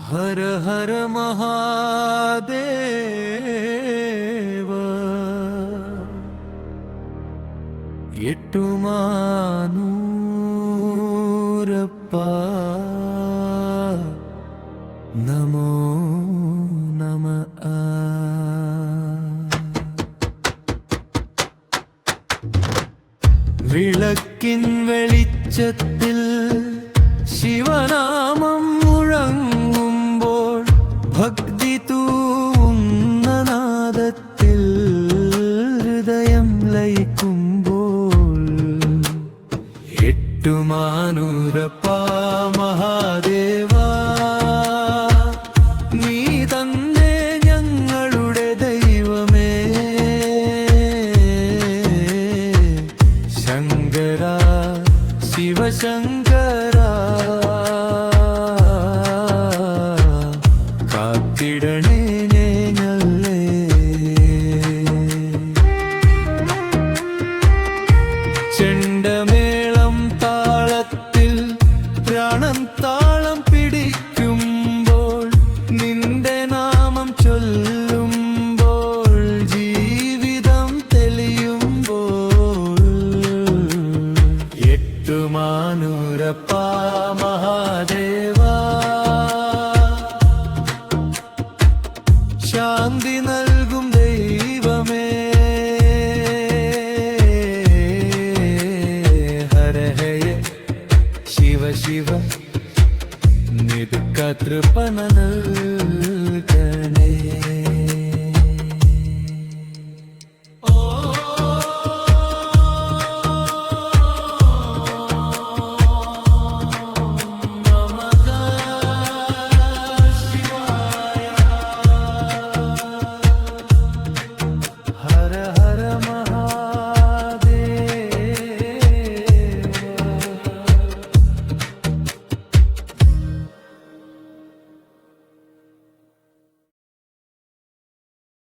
ഹര ഹര മഹാദേവ എട്ടുമാനൂരപ്പ നമോ നമ വിളക്കിൻ വെളിച്ചത്തിൽ ശിവനാമം മുഴങ്ങുമ്പോൾ ഭക്തി തൂവുന്ന നാദത്തിൽ ഹൃദയം ലയിക്കുമ്പോൾ എട്ടുമാനൂരപ്പ മഹാദേവ നീ തന്നെ ഞങ്ങളുടെ ദൈവമേ ശങ്കര ശിവശങ്കര കാത്തിടണേ ഞങ്ങളെ ചെണ്ടമേളം താളത്തിൽ പ്രാണൻ താളം പിടിക്കുമ്പോൾ നിന്റെ നാമം ചൊല്ലുമ്പോൾ ജീവിതം തെളിയുമ്പോൾ എട്ടുമാനൂരപ്പ മഹാദേവ ശാന്തി നൽകും ദൈവമേ ഹര ഹയ ശിവ ശിവ നിതുക്ക തൃപ്പന നൽകണേ